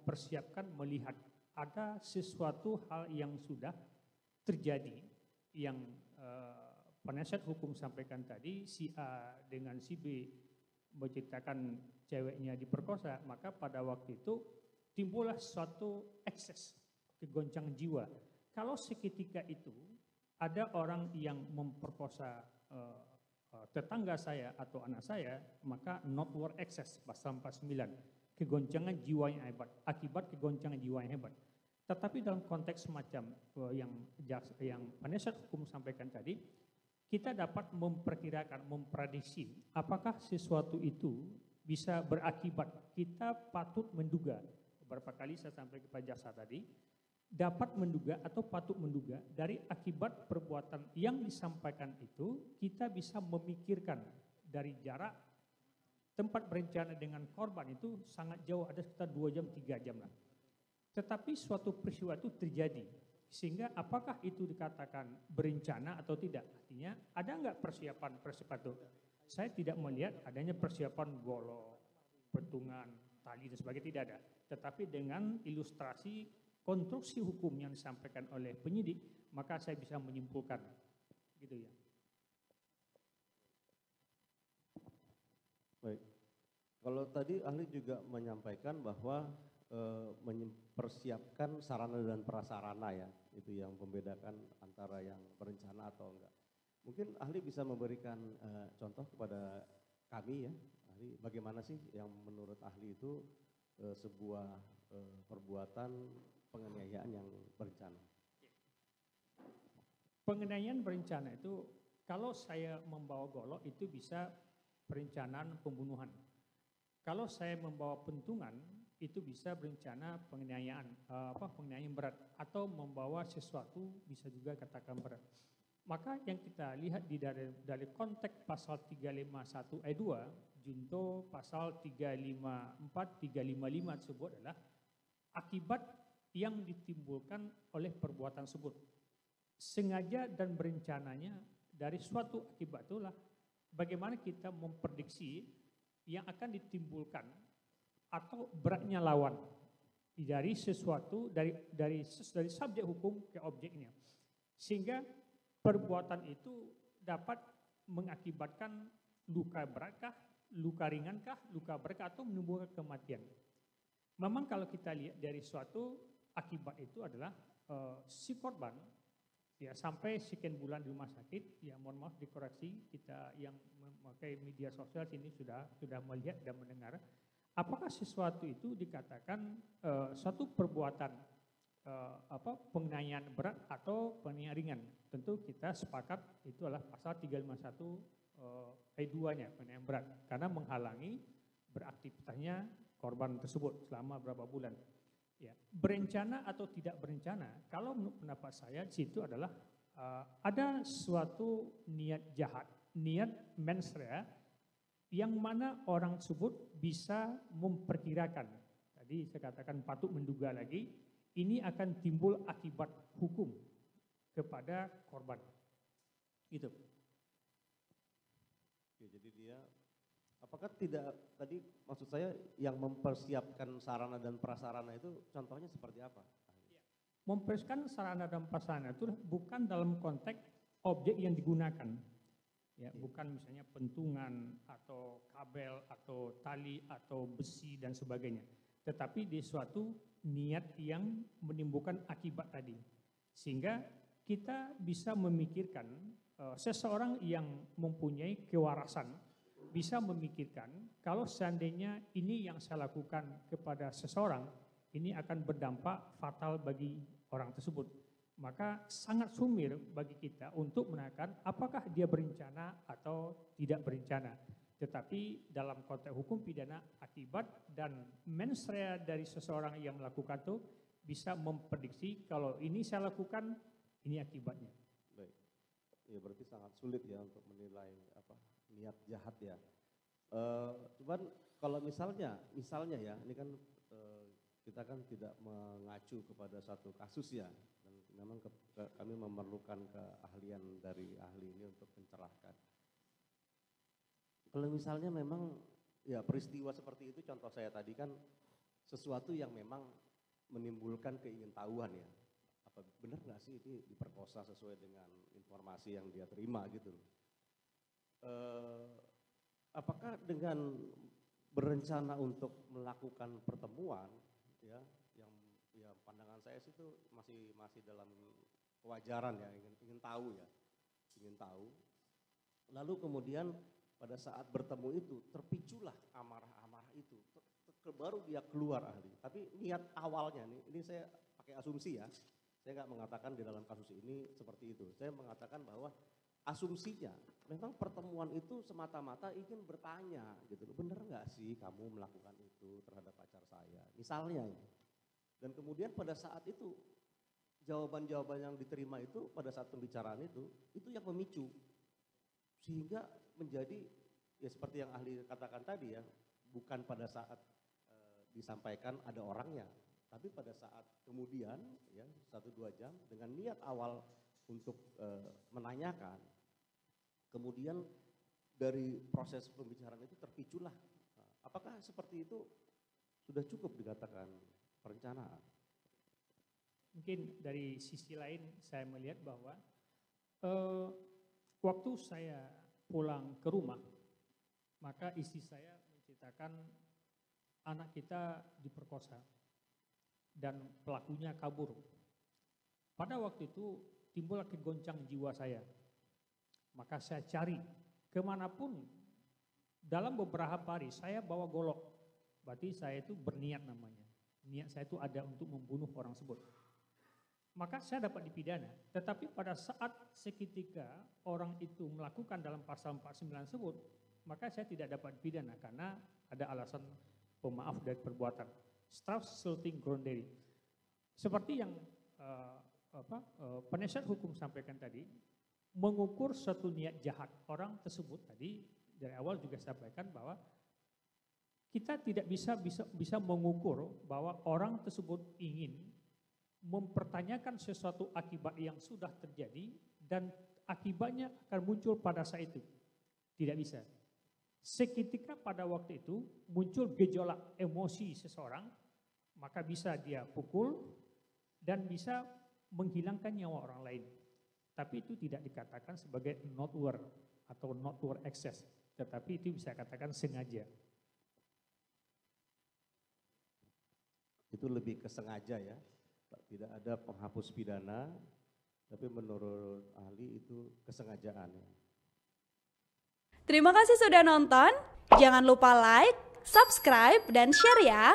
mempersiapkan melihat ada sesuatu hal yang sudah terjadi yang penasihat hukum sampaikan tadi, si A dengan si B menceritakan ceweknya diperkosa, maka pada waktu itu timbullah suatu ekses kegoncangan jiwa. Kalau seketika itu ada orang yang memperkosa tetangga saya atau anak saya, maka not worth excess, pasal 49, kegoncangan jiwa yang hebat, akibat kegoncangan jiwa yang hebat. Tetapi dalam konteks semacam yang penasihat hukum sampaikan tadi, kita dapat memperkirakan, memprediksi apakah sesuatu itu bisa berakibat. Kita patut menduga, beberapa kali saya sampaikan kepada jaksa tadi, dapat menduga atau patut menduga dari akibat perbuatan yang disampaikan itu, kita bisa memikirkan dari jarak tempat berencana dengan korban itu sangat jauh, ada sekitar 2 jam, 3 jam lah. Tetapi suatu peristiwa itu terjadi, sehingga apakah itu dikatakan berencana atau tidak? Artinya ada nggak persiapan itu? Saya tidak melihat adanya persiapan golok, petungan, tali dan sebagainya, tidak ada. Tetapi dengan ilustrasi konstruksi hukum yang disampaikan oleh penyidik, maka saya bisa menyimpulkan, gitu ya. Baik. Kalau tadi ahli juga menyampaikan bahwa mempersiapkan sarana dan prasarana ya, itu yang membedakan antara yang berencana atau enggak. Mungkin ahli bisa memberikan contoh kepada kami ya, ahli, bagaimana sih yang menurut ahli itu sebuah perbuatan penganiayaan yang berencana? Penganiayaan berencana itu, kalau saya membawa golok itu bisa perencanaan pembunuhan. Kalau saya membawa pentungan itu bisa berencana penganiayaan, penganiayaan berat, atau membawa sesuatu bisa juga katakan berat. Maka yang kita lihat dari konteks pasal 351 ayat 2, junto pasal 354, 355 tersebut adalah akibat yang ditimbulkan oleh perbuatan tersebut. Sengaja dan berencananya dari suatu akibat itulah bagaimana kita memprediksi yang akan ditimbulkan atau beratnya lawan dari sesuatu, dari subjek hukum ke objeknya, sehingga perbuatan itu dapat mengakibatkan luka beratkah, luka ringankah, luka beratkah, atau menimbulkan kematian. Memang kalau kita lihat dari suatu akibat itu adalah si korban ya sampai sekian bulan di rumah sakit, ya mohon maaf dikoreksi, kita yang memakai media sosial sini sudah melihat dan mendengar. Apakah sesuatu itu dikatakan suatu perbuatan penganiayaan berat atau penganiayaan ringan? Tentu kita sepakat itu adalah pasal 351 ayat 2-nya, penganiayaan berat, karena menghalangi beraktivitasnya korban tersebut selama berapa bulan. Ya, berencana atau tidak berencana, kalau menurut pendapat saya di situ adalah ada suatu niat jahat, niat mens rea, yang mana orang tersebut bisa memperkirakan, tadi saya katakan patut menduga lagi, ini akan timbul akibat hukum kepada korban. Gitu. Oke, jadi dia, apakah tidak, tadi maksud saya yang mempersiapkan sarana dan prasarana itu contohnya seperti apa? Mempersiapkan sarana dan prasarana itu bukan dalam konteks objek yang digunakan. Ya, bukan misalnya pentungan atau kabel atau tali atau besi dan sebagainya, tetapi di suatu niat yang menimbulkan akibat tadi, sehingga kita bisa memikirkan seseorang yang mempunyai kewarasan bisa memikirkan kalau seandainya ini yang saya lakukan kepada seseorang ini akan berdampak fatal bagi orang tersebut. Maka sangat sumir bagi kita untuk menanyakan apakah dia berencana atau tidak berencana. Tetapi dalam konteks hukum pidana, akibat dan mens rea dari seseorang yang melakukan itu bisa memprediksi kalau ini saya lakukan, ini akibatnya. Baik, ya berarti sangat sulit ya untuk menilai niat jahat ya. Cuman kalau misalnya ya, ini kan kita kan tidak mengacu kepada satu kasus ya, dan memang kami memerlukan keahlian dari ahli ini untuk mencerahkan. Kalau misalnya memang ya peristiwa seperti itu, contoh saya tadi kan sesuatu yang memang menimbulkan keingintahuan ya. Apa benar nggak sih ini diperkosa sesuai dengan informasi yang dia terima gitu. Apakah dengan berencana untuk melakukan pertemuan ya, yang ya pandangan saya sih itu masih dalam kewajaran ya, ingin tahu ya, ingin tahu. Lalu kemudian pada saat bertemu itu terpiculah amarah-amarah itu, baru dia keluar ahli. Tapi niat awalnya nih, ini saya pakai asumsi ya, saya nggak mengatakan di dalam kasus ini seperti itu. Saya mengatakan bahwa asumsinya memang pertemuan itu semata-mata ingin bertanya gitu, bener nggak sih kamu melakukan itu terhadap pacar saya, misalnya ini. Dan kemudian pada saat itu jawaban-jawaban yang diterima itu pada saat pembicaraan itu yang memicu sehingga menjadi ya seperti yang ahli katakan tadi ya, bukan pada saat disampaikan ada orangnya, tapi pada saat kemudian ya 1-2 jam dengan niat awal untuk menanyakan, kemudian dari proses pembicaraan itu terpiculah. Apakah seperti itu sudah cukup dikatakan perencanaan? Mungkin dari sisi lain saya melihat bahwa waktu saya pulang ke rumah, maka istri saya menceritakan anak kita diperkosa dan pelakunya kabur. Pada waktu itu timbul kegoncang jiwa saya. Maka saya cari kemanapun, dalam beberapa hari saya bawa golok. Berarti saya itu berniat namanya. Niat saya itu ada untuk membunuh orang tersebut. Maka saya dapat dipidana. Tetapi pada saat seketika orang itu melakukan dalam pasal 49 tersebut, maka saya tidak dapat dipidana karena ada alasan pemaaf dari perbuatan. Strafzuchting-Grundrecht. Seperti yang penasihat hukum sampaikan tadi, mengukur suatu niat jahat orang tersebut tadi dari awal juga sampaikan bahwa kita tidak bisa mengukur bahwa orang tersebut ingin mempertanyakan sesuatu akibat yang sudah terjadi dan akibatnya akan muncul pada saat itu. Tidak bisa. Seketika pada waktu itu muncul gejolak emosi seseorang, maka bisa dia pukul dan bisa menghilangkan nyawa orang lain. Tapi itu tidak dikatakan sebagai not war atau not war excess, tetapi itu bisa katakan sengaja. Itu lebih ke sengaja ya, tidak ada penghapus pidana, tapi menurut ahli itu kesengajaan. Terima kasih sudah nonton, jangan lupa like, subscribe, dan share ya.